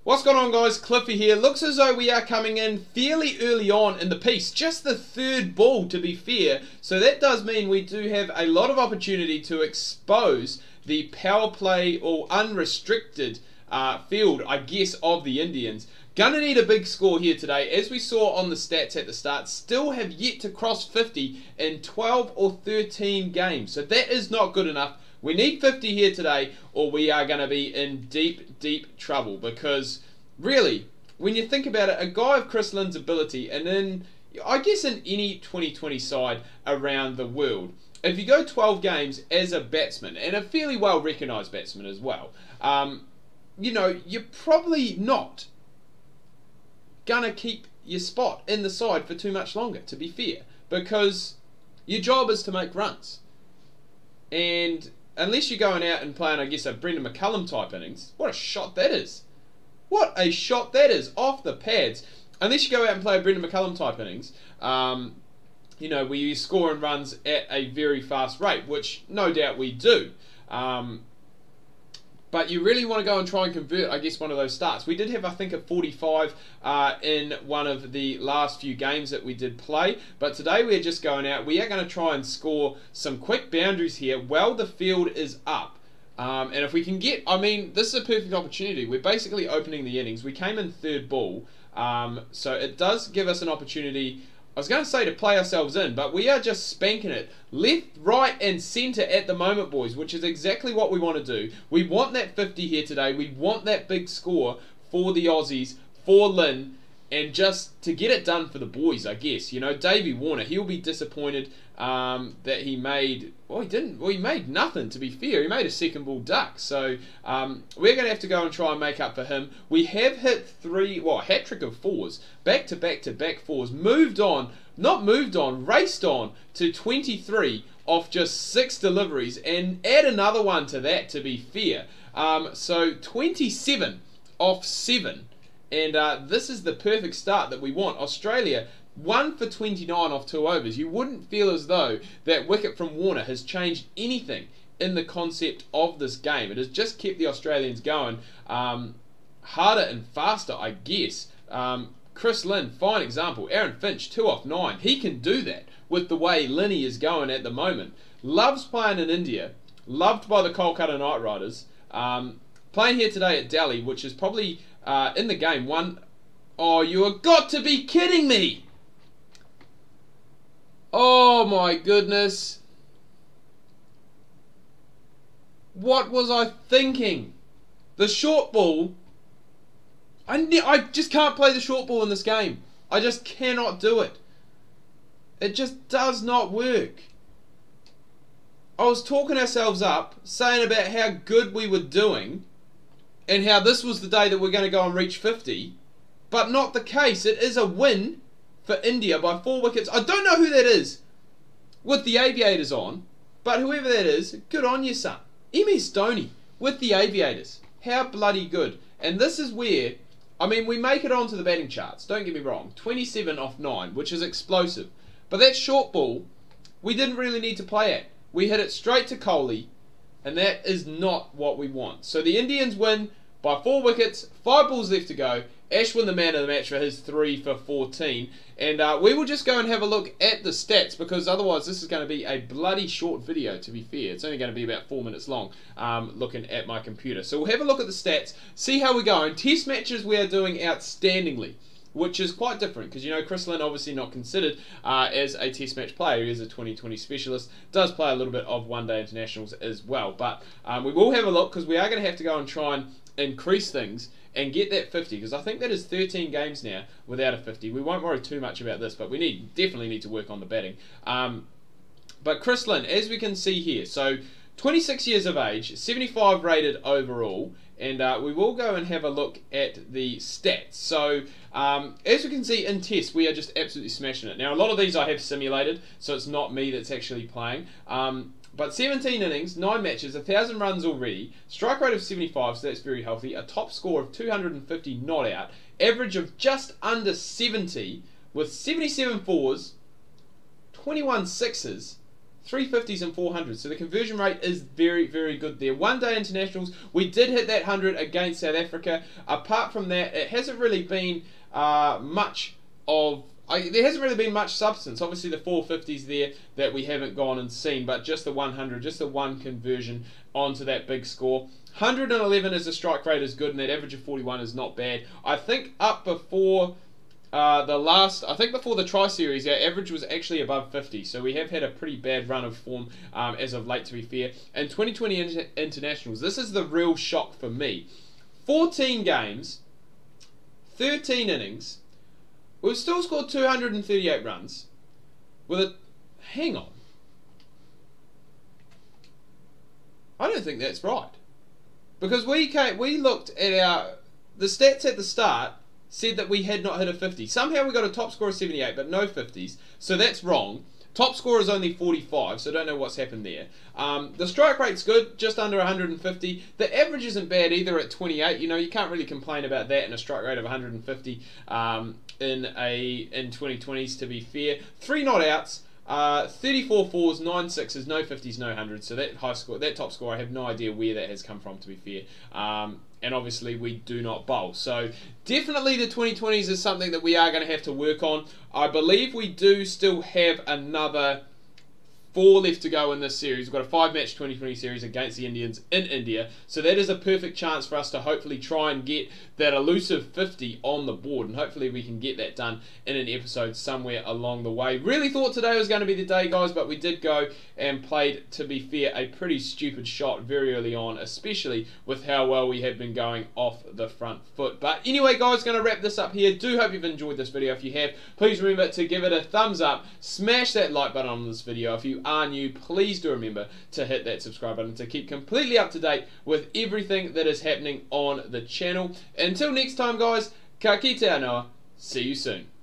What's going on, guys? Cliffy here. Looks as though we are coming in fairly early on in the piece. Just the third ball, to be fair. So that does mean we do have a lot of opportunity to expose the power play or unrestricted field, I guess, of the Indians. Gonna need a big score here today. As we saw on the stats at the start, still have yet to cross 50 in 12 or 13 games. So that is not good enough. We need 50 here today, or we are going to be in deep, deep trouble. Because, really, when you think about it, a guy of Chris Lynn's ability, and in, I guess in any 2020 side around the world, if you go 12 games as a batsman, and a fairly well-recognised batsman as well, you know, you're probably not going to keep your spot in the side for too much longer, to be fair. Because your job is to make runs. And unless you're going out and playing, I guess, a Brendan McCullum type innings, what a shot that is. What a shot that is, off the pads. Unless you go out and play a Brendan McCullum type innings, you know, where you're scoring runs at a very fast rate, which no doubt we do. But you really want to go and try and convert, I guess, one of those starts. We did have, I think, a 45 in one of the last few games that we did play. But today we're just going out. We are going to try and score some quick boundaries here while the field is up. And if we can get, I mean, this is a perfect opportunity. We're basically opening the innings. We came in third ball. So it does give us an opportunity, I was going to say, to play ourselves in, but we are just spanking it left, right and centre at the moment, boys, which is exactly what we want to do. We want that 50 here today. We want that big score for the Aussies, for Lynn, and just to get it done for the boys, I guess. You know, Davey Warner, he'll be disappointed that he made, well, he didn't, well, he made nothing, to be fair. He made a second ball duck. So we're going to have to go and try and make up for him. We have hit a hat-trick of fours, back-to-back-to-back fours, moved on, not moved on, raced on to 23 off just 6 deliveries, and add another one to that, to be fair. So 27 off 7. And this is the perfect start that we want. Australia, 1 for 29 off 2 overs. You wouldn't feel as though that wicket from Warner has changed anything in the concept of this game. It has just kept the Australians going harder and faster, I guess. Chris Lynn, fine example. Aaron Finch, 2 off 9. He can do that with the way Linny is going at the moment. Loves playing in India. Loved by the Kolkata Knight Riders. Playing here today at Delhi, which is probably in the game one. Oh, you have got to be kidding me! Oh my goodness. What was I thinking? The short ball. I just can't play the short ball in this game. I just cannot do it. It just does not work. I was talking ourselves up, saying about how good we were doing, and how this was the day that we're going to go and reach 50, but not the case. It is a win for India by 4 wickets. I don't know who that is with the aviators on, but whoever that is, good on you, son. MS Dhoni with the aviators. How bloody good. And this is where, I mean, we make it onto the batting charts, don't get me wrong. 27 off 9, which is explosive. But that short ball, we didn't really need to play at. We hit it straight to Kohli, and that is not what we want. So the Indians win by 4 wickets, 5 balls left to go. Ashwin, the man of the match, for his 3 for 14. And we will just go and have a look at the stats, because otherwise this is going to be a bloody short video, to be fair. It's only going to be about 4 minutes long, looking at my computer. So we'll have a look at the stats, see how we're going. Test matches we are doing outstandingly, which is quite different, because, you know, Chris Lynn obviously not considered as a test match player. He is a 2020 specialist, does play a little bit of one-day internationals as well. But we will have a look, because we are going to have to go and try and increase things and get that 50, because I think that is 13 games now without a 50. We won't worry too much about this, but we definitely need to work on the batting. But Chris Lynn, as we can see here, so 26 years of age, 75 rated overall, and we will go and have a look at the stats. So as we can see in tests, we are just absolutely smashing it. Now, a lot of these I have simulated, so it's not me that's actually playing. But 17 innings, 9 matches, 1,000 runs already, strike rate of 75, so that's very healthy, a top score of 250 not out, average of just under 70, with 77 fours, 21 sixes, 350s and 400s. So the conversion rate is very, very good there. One day internationals, we did hit that 100 against South Africa. Apart from that, it hasn't really been much of... there hasn't really been much substance. Obviously the 450s there that we haven't gone and seen, but just the 100, just the one conversion onto that big score. 111 as a strike rate is good, and that average of 41 is not bad. I think up before before the Tri-Series, our average was actually above 50, so we have had a pretty bad run of form as of late, to be fair. And 2020 internationals, this is the real shock for me. 14 games, 13 innings, we've still scored 238 runs with a... Hang on. I don't think that's right. Because we looked at the stats at the start said that we had not hit a 50. Somehow we got a top score of 78, but no 50s. So that's wrong. Top score is only 45, so I don't know what's happened there. The strike rate's good, just under 150. The average isn't bad either at 28. You know, you can't really complain about that in a strike rate of 150 in 2020s, to be fair. 3 not outs. 34 fours, 9 sixes, no 50s, no 100s. So that high score, that top score, I have no idea where that has come from, to be fair. And obviously we do not bowl. So definitely the 2020s is something that we are going to have to work on. I believe we do still have another 4 left to go in this series. We've got a 5-match 2020 series against the Indians in India. So that is a perfect chance for us to hopefully try and get that elusive 50 on the board. And hopefully we can get that done in an episode somewhere along the way. Really thought today was going to be the day, guys, but we did go and played, to be fair, a pretty stupid shot very early on, especially with how well we had been going off the front foot. But anyway, guys, going to wrap this up here. Do hope you've enjoyed this video. If you have, please remember to give it a thumbs up. Smash that like button on this video. If you are new, please do remember to hit that subscribe button to keep completely up to date with everything that is happening on the channel. Until next time, guys, ka kite anoa. See you soon.